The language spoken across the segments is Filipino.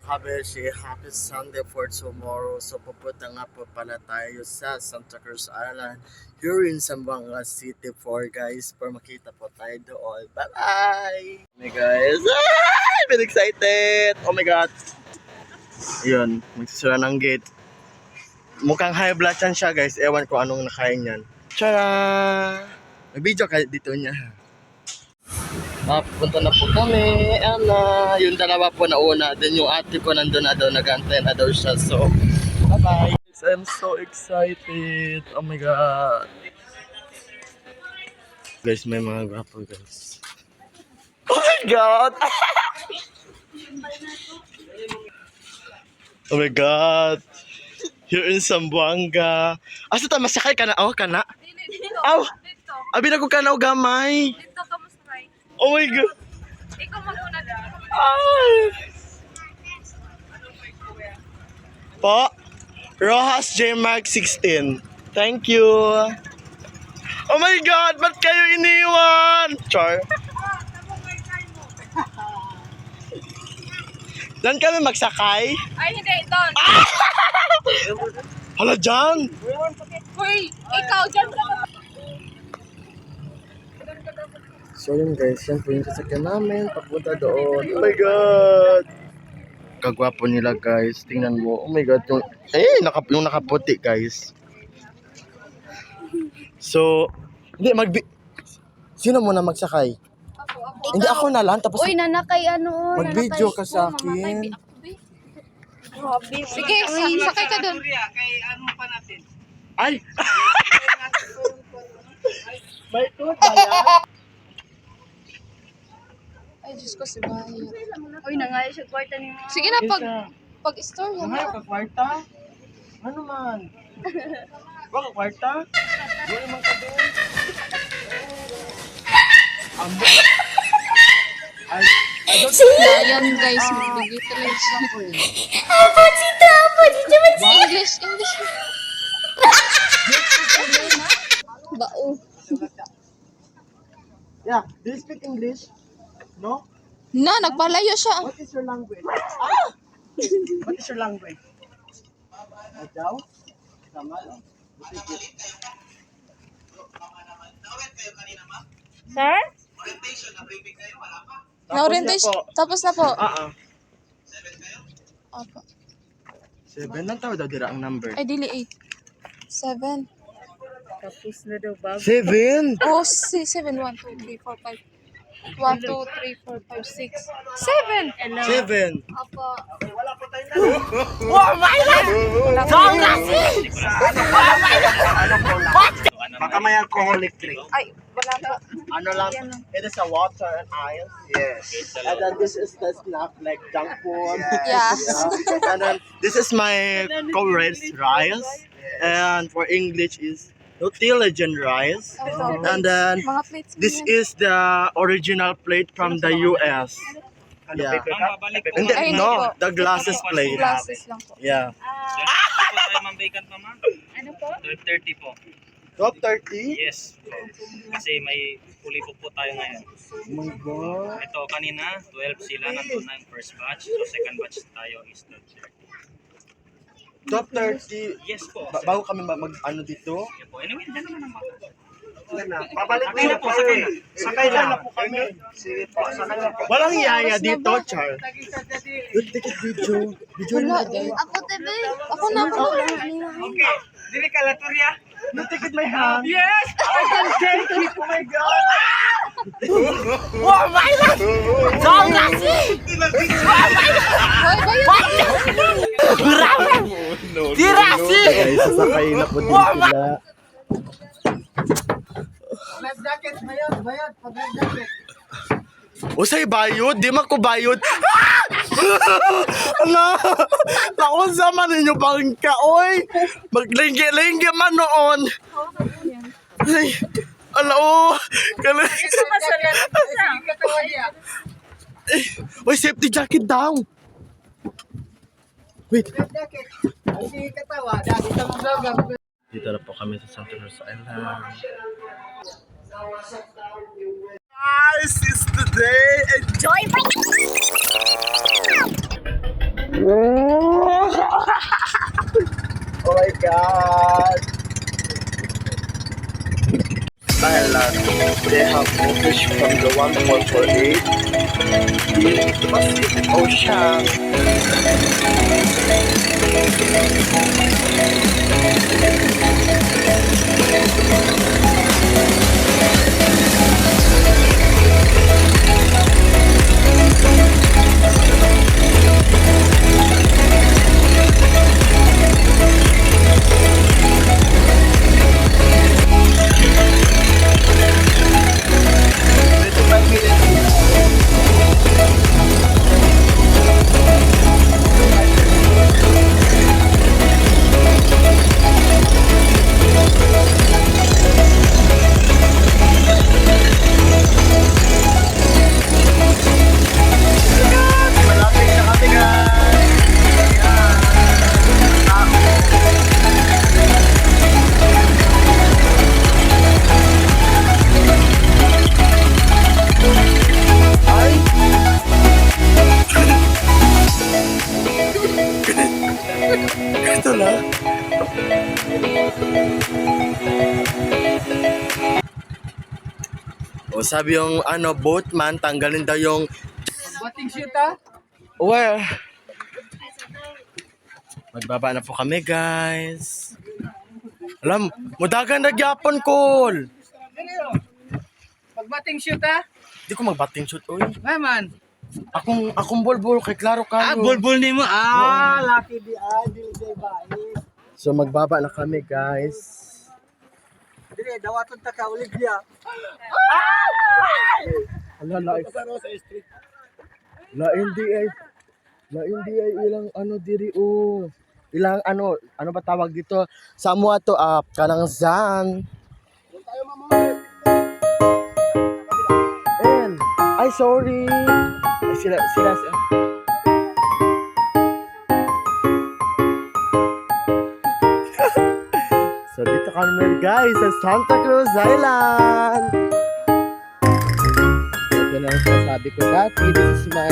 kabeshi, happy Sunday for tomorrow. So pupunta nga po pala tayo sa Santa Cruz Island here in Zamboanga City for guys, para makita po tayo doon. Bye bye! Oh my guys, I'm very excited! Oh my god! Yun, magsisura ng gate. Mukhang high blood yan siya guys, ewan ko anong nakain yan. Tara! May video ka dito niya. Punta na po kami. Yung dalawa po na una. Then yung ate ko nandun na daw, nag-antay na daw siya. So, bye-bye. I'm so excited. Oh my god. Guys, may mga gwapo guys. Oh my god. Oh my god. Here in Zamboanga. Asa ta, masakay ka na? Oh, ka na? Aw! Abi na ko ka na gamay. Dito ka masakay. Oh my god. Ikaw maguna dito. Ay! Po, Rojas J. Mark 16. Thank you. Oh my God, ba't kayo iniwan? Char. Dan kami magsakay? Ay, hindi. Doon. Hala dyan. Uy, ikaw dyan ka. So yun guys, yan po yung sasakyan namin. Papunta doon. Oh my God. Kagwapo nila guys. Tingnan mo. Oh my God. Yung nakaputi guys. So, hindi sino muna magsakay? Ako. Hindi ako na lang. Tapos Uy, nanakay ano. mag-video ka sa akin. Sige, sakay ka doon. Kay ano pa natin? Ay! May tour ba yan? Ay, Diyos ko, si Bahay. Uy, nangayo siya kwarta ni mo. Sige na, pag-store yan. Ngayon ka kwarta? Ano man? Ba ka kwarta? Wala man ka doon. Ayan guys, magbigay talaga siya. English. Bao. Yeah, do you speak English? No? Na, nagpalayo siya. What is your language? What is your language? Ikaw? Tama lang. Sir? Na-orientation. Tapos na po. Opo. 7 lang tawad daw dira ang number. Ay, dili 8. 7. Tapos na daw bago. 7? Oh, 7. 1, 2, 3, 4, 5. 1, 2, 3, 4, 5, 6. 7! 7. Opo. Oh my God! Baka may alcoholic drink. Ay, wala na. Ano lang, it is a water and ice. Yes. And then this is the snack like junk food. Yeah. And then this is my co-rice rice. And for English is Nutella rice. And then Mga plates mo this yan. is the original plate from the US. Yeah. Hindi, Ay, hindi no, po. the glasses plate. Glasses lang po. Yeah. Tayo mambaikan pa ma'am. Ano po? 12:30 po. 12:30? Yes. Kasi may puli po tayo ngayon. Oh my God. Ito kanina, 12 sila. Nandun na yung first batch. So second batch tayo is 12:30. Yes po. Bago kami ano dito? Yan po. Anyway, dyan naman ang bata. Babalik Sakay na po, sakay na. Sakay na po kami. Sige po, sakay na po. Walang yaya dito, Char. Take video. Video na guys. Ako, TV. Ako na. Okay. Dili ka laturya. No, take it my hand. Yes! I can take it. Oh my God. Oh my God. Don't kasi. Dirasi. Guys, sasakay na po din sila. Usay bayod, di man ko bayod. Ala, naunsa man ninyo bangka, oy. Maglinggi-linggi man noon. Ay, ala o. Oy, safety jacket daw. Wait. Dito na po kami sa Santa Cruz Island. Guys, it's the day. Enjoy! Oh my God! Island, they have no fish from the 1448 in the Pacific Ocean. Malapit na kami guys! Ay! Ito na. O sabi yung boatman, tanggalin daw yung Bating shoot ha? well. Magbaba na po kami guys. Alam, mudagan na gyapon kol. Pagbating shoot ha? Di ko magbating shoot oy. Naman. Akong bulbul kay klaro ka. Bulbul ni mo. Lucky di di ba. So magbaba na kami guys. Dire, dawaton ta ka ulit dia. Ala la street. La hindi ay ilang diri o. Ilang ano ba tawag dito? Sa mo ato Kalangzan. And ay sorry. Ay, sila. So dito kami guys sa Santa Cruz Island. So yun ang sabi ko dati, this is my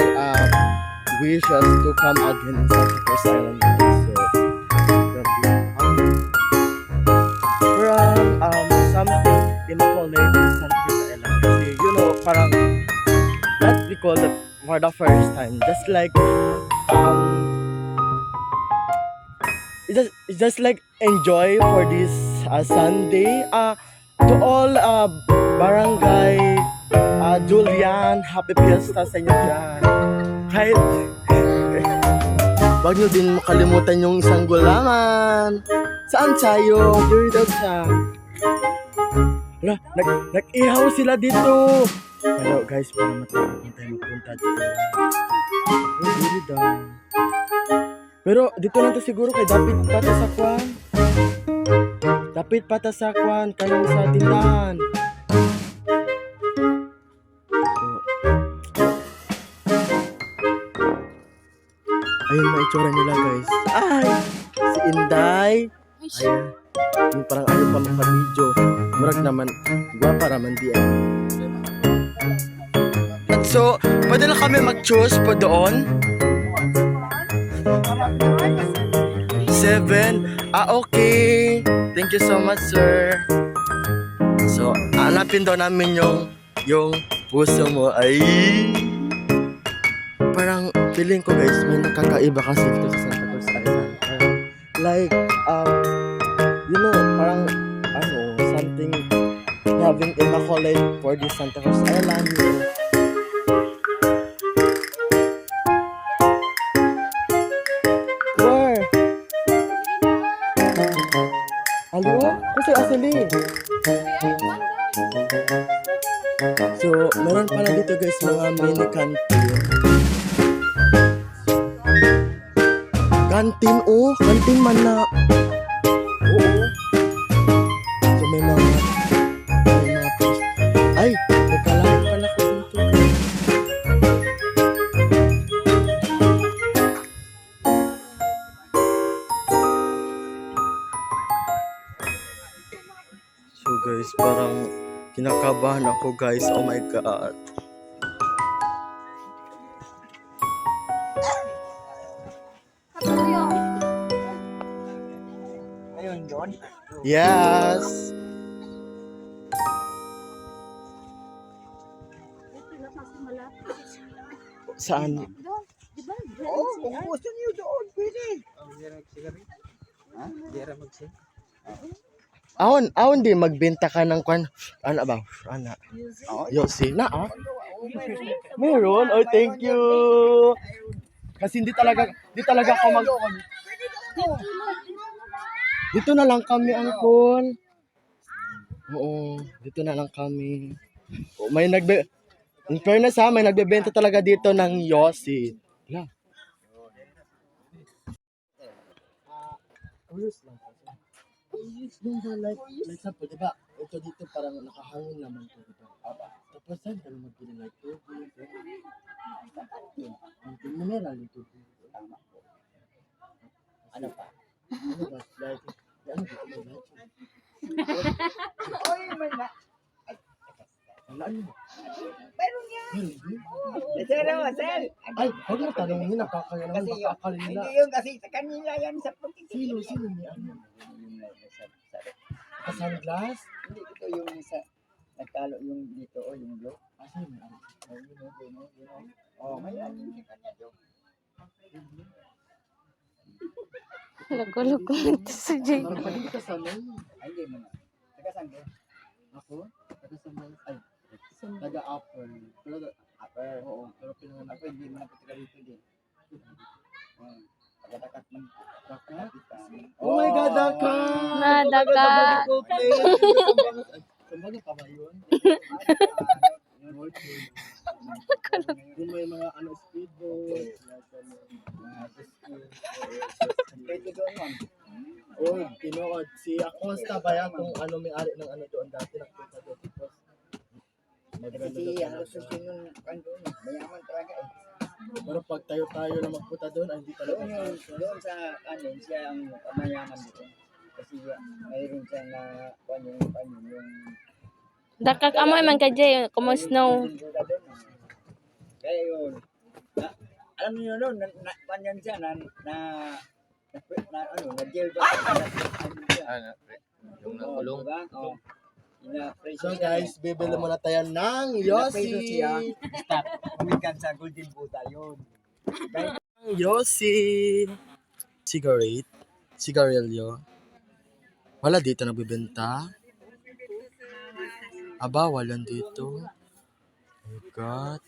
wishes to come again in Santa Cruz Island guys. So from something immaculate in Santa Cruz Island kasi parang let's recall that for the first time just like it's just like enjoy for this Sunday to all barangay Julian, happy fiesta sa inyo dyan. Kahit wag nyo din makalimutan yung isang gulaman. Saan tayo? Dito daw siya. Wala, nag-ihaw sila dito. Pero guys, para matapos tayo magpunta dito. Dito daw. Pero dito lang to siguro kay Dapat patasakwan kanang sa tindahan. Ayun na itsura nila guys. Ay! Si Inday. Ayan. Yung parang pa magpa-video. Murag naman. Guwapa raman di At so, pwede na kami mag-choose po doon. 7. Okay. Thank you so much, sir. So, hanapin daw namin yung puso mo. Ay! Parang feeling ko guys, may nakakaiba kasi dito sa Santa Cruz Island. Like, parang something having immaculate for the Santa Cruz Island. Where? Ano? Kasi asali. So, meron pala dito guys mga mini canteen. Kantin man na. Oo. So may mga post. Ay, nagkalahat pala ko dito. So guys, parang kinakabahan ako guys. Oh my God. doon? Yes. Saan? Oo, kung gusto niyo doon, pwede. Dira magsigarit? Ha? Dira magsigarit? Awon di magbenta ka ng kwan. Ano ba? Ana. Yosi na ah. Meron. Oh, thank you. Kasi di talaga ako Dito na lang kami, Uncle. Oo, dito na lang kami. Oh, in fairness ha, may nagbebenta talaga dito ng Yossi. Wala. Curious lang. Yung like example, diba? Ito dito parang nakahangin naman to, diba? Tapos saan ka naman pili like tubig? Yung mineral yung tubig. Ano pa? Ano ba? Like, ano ba? Oy, may na. Wala ano? Meron yan. Meron din? Sir. Ay, huwag mo tanongin, nakakaya naman Kasi baka akala nila. hindi yun kasi sa kanila yan sa pagkikita. Sino ni ano? Sunglass? Hindi ito yung sa nagtalo yung dito o yung blue. Asa yun? Ano? Oh, may anin sa kanya doon. Loko-loko ito si Jay. Parang pwede ka salon. Ay, hindi mo na. Taga saan ka? Ako? Taga Sambales. Ay, taga Upper. Pero, Upper. oo. Pero pinanganak. Ako hindi mo na pati dito din. Taga-takat man. Dakat? Oh my God, Dakat! Nadakat. Kumbaga pa ba yun? Kung may mga speedboat. Pwede doon man. Oh, tinood. Si Acosta ba yan kung ano may-ari ng ano doon dati nagpunta doon. Kasi halos susun yung kan doon. Mayaman talaga eh. Pero pag tayo na magpunta doon, ay hindi talaga. Doon sa kanin, siya ang mayaman dito. Kasi mayroon siya na yung Dakak amoy man ka Jay, como snow. kaya yun. Alam niyo noon, panyan siya na jail ba? Yung nakulong. So guys, bibili muna tayo ng Yossi. Stop. Umikan sa Golden Buddha yun. Yossi. Cigarillo. Wala dito nagbibenta. Aba, walang dito. Oh my God.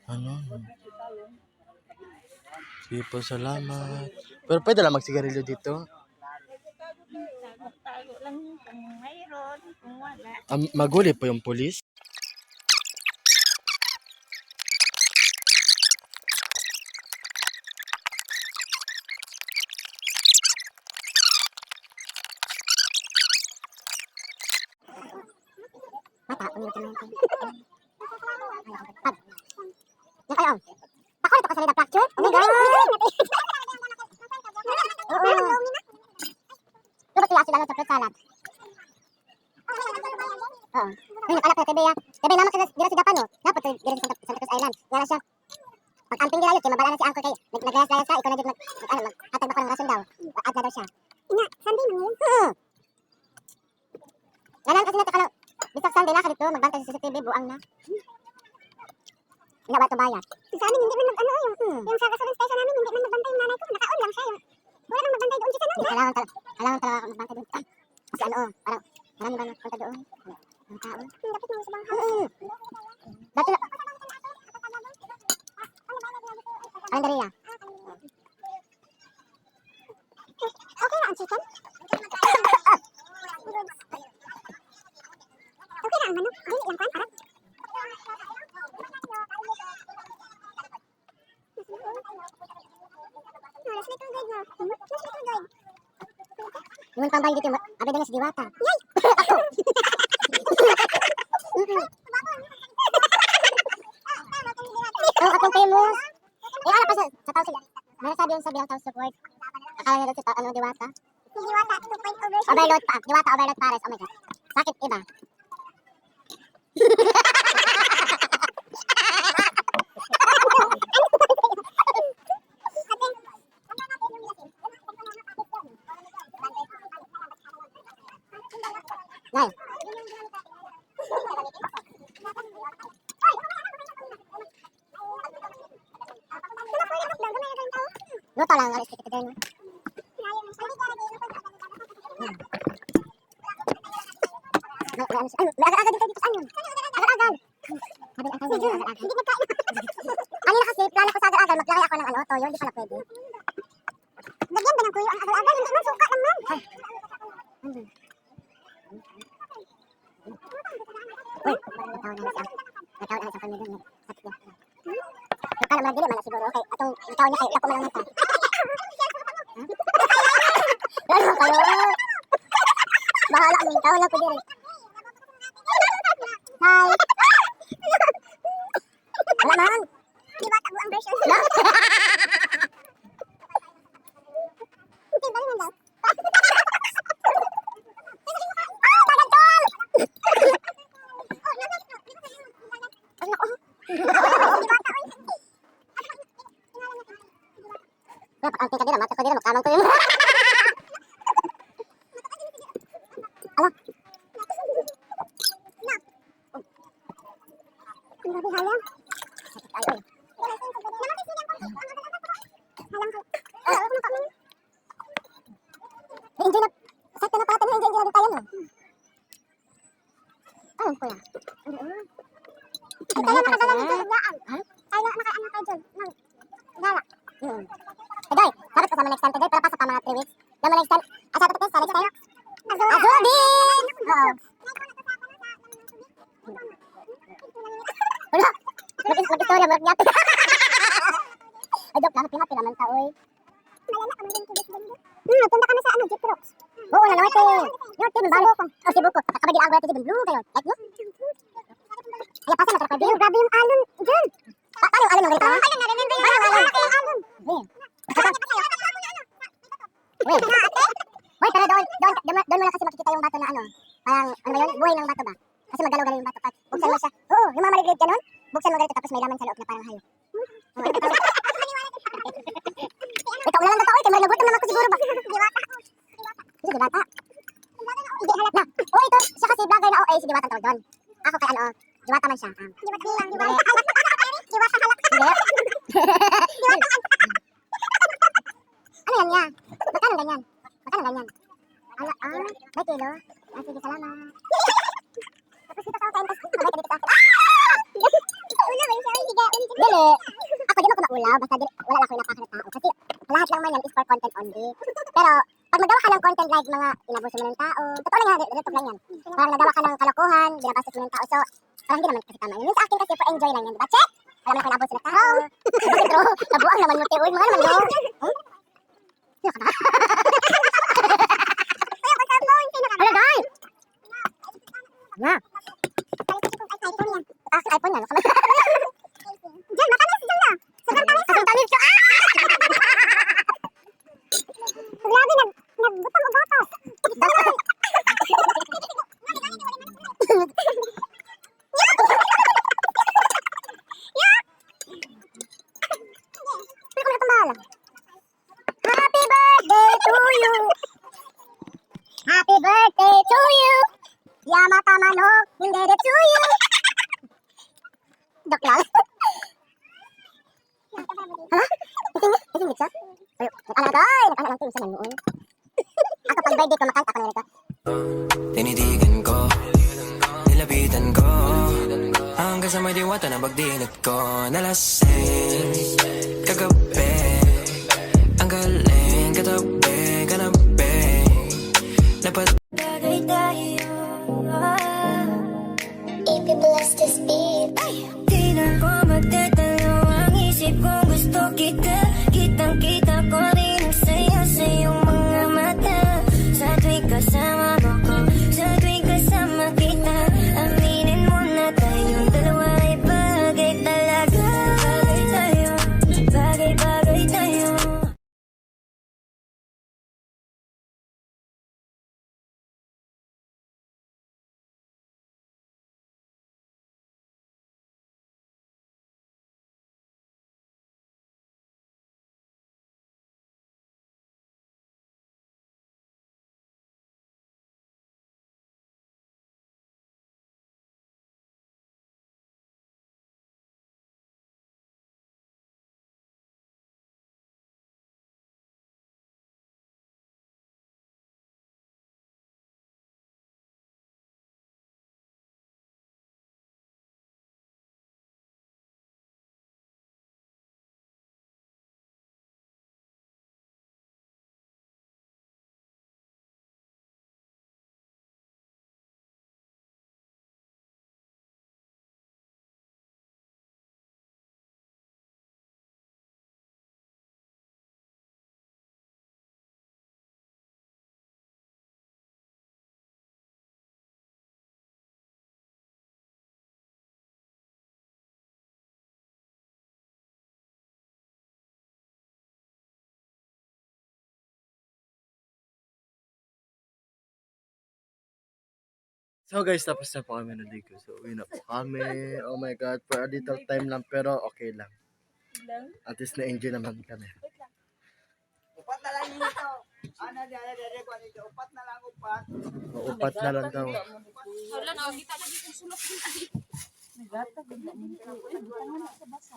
Ano? Sige po, salamat. Pero pwede lang magsigarilyo dito? Tago lang kung mayroon, kung wala. Maguli po yung pulis? Ako ito kasi na fracture. Oh my God! Oo. Dapat kaya sila sa fruit salad. Oo. Ayun, anak na Tebeya. Tebeya naman kasi dira si Japan, no? Dapat dira sa Santa Cruz Island. Yan na siya. Pag amping dira yun, kaya mabala na si Uncle kay naglayas-layas siya. Ikaw na dito hatag ba ko ng rason daw. At na daw siya. Ina, Sunday man yun. Ganan kasi natakalo. Bisag Sunday na ka dito, magbantay sa CCTV, buang na. Hindi ba ito bayad? Sa amin, hindi man ano yung sa gasoline station namin, hindi man magbantay yung nanay ko. Nakaon lang siya yun. Wala nang magbantay doon sa namin. Kailangan talaga ako magbantay doon. Kasi ano, parang marami ba nagpunta doon? Ang tao. Dapat nang sabang house. Dati na. Kalendarya. Okay na ang chicken? Okay na ang manok. Dili lang kan, parang. Yung tambay dito, abay na si Diwata. Yay! Ako! Ang akong famous. Eh, ala pa sa tao sila. Sabi ang tao support. Akala nila si Diwata. Si Diwata, 2.0 version. Overload pa. Diwata, overload pares. Oh my God. Sakit, iba. Luto lang, alis kita din. May agad-agad dito sa ano? Agad-agad. Hindi nagkain. Kanina kasi, plano ko sa agad-agad, maglagay ako ng ano, toyo, hindi pala pwede. Lagyan ba ng toyo ang agad-agad? Hindi man, suka naman. Ay. Uy, natawa na sa kanya doon. Nakala mo dili man na siguro. Okay, atong bitaw niya kay lako man lang ta. Ano kayo? Bahala ang bitaw na ko diri. Hi. Wala man. Di ba tago ang version? Hindi ba naman daw? Ang tingkad nila, mata ko nila, magkamang ko yun. Ano? Ang gabi halang. Sakit tayo eh. Halang ka. Ako na kami. Enjoy na. Sakto na pala tayo, enjoy na tayo no. Alam ko yan. Tayo nakadala dito ng daan. Tayo nakaano tayo dyan. Gala. Edoy, dapat kasama next time today, pero pasok ka mga 3 weeks. Naman next time, asa ito sa next time? Azubi! Oo. Wala, mag-istorya, mag-nyati. Ay, joke lang, happy naman ka, oy. Malala ka man din kibis din. Tunda kami sa ano, Jeep Rocks. Oo, na norte. Norte, balo ko. O, Cebu ko. Kakabay din agwat din blue kayo. Like, no? Ay, pasa na kakabay. Grabe yung alon, dyan. Paano yung alon ng ganito? Ayun, na-remember yung alon. Wait. Wait, pero doon mo na kasi makikita yung bato na ano. Parang, ano ba yun? Buhay ng bato ba? Kasi magalaw-galaw yung bato. Pag buksan mo siya. Oo, yung mga maligrid ganun. Buksan mo ganito tapos may laman sa loob na parang hayop. Ikaw na lang totoo. Kaya nagutom naman ko siguro ba? Si Diwata. Hindi halat na. Oh, ito. Siya kasi vlogger na OA. Si Diwata tawag doon. Ako kay ano. Diwata man siya. Diwata halak. Diwata halak. Hindi. Ano yan niya? Magkano ganyan? Magkano ganyan? May kilo? Sige, salamat. Tapos dito sa akin, tapos magay ka dito sa akin. Una ba yung siya? Dili. Ako di mo ko maulaw, basta wala lang ako yung napakalat tao. Kasi lahat lang man yan is for content only. Pero pag magawa ka ng content like mga inabuso mo ng tao, totoo lang yan, relative lang yan. Parang nagawa ka ng kalokohan, binabastos mo ng tao. So, parang hindi naman kasi tama yun. Sa akin kasi for enjoy lang yan, diba? Check! Alam mo na kung inabuso ng tao. Bakit bro? Nabuang naman mo, tiyoy. Mga naman bro. Sino ka ba? Ano dahil? Na. iPhone yan. Diyan, matamis dyan na. Sobrang tamis. Grabe, nagbutang o boto. Happy birthday to you. Happy birthday to you. Yamata manok, hindi to you. Dok lang. Ha? Ising siya? Ayo, nag-anak lang sa noon. Ako pag birthday ko, makanta ko na rito. Tinitigan ko, nilapitan ko, hanggang sa may diwata na pagdilat ko. Nalasing, kagabi, ang galing, kanabi, dapat Bagay tayo. If you bless this beat, di na ko magtatalo. Ang isip kong gusto kita. Kitang-kita ko rin ang saya sa iyong mga mata. Sa tuwing kasama ko, sa tuwing kasama kita, aminin mo na tayong dalawa ay bagay talaga. Bagay tayo, bagay tayo. So guys, tapos na po kami naligo. So uwi na po kami. Oh my God, for a little time lang pero okay lang. At least na-enjoy naman kami. Upat na lang dito. Ano dere ko dito. Upat na lang upat. Upat na lang daw. Wala na, kita na dito sulok din ay. Nagata ganda nito. Ano sa basa?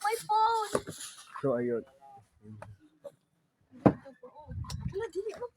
My phone. So ayun. Wala dili mo.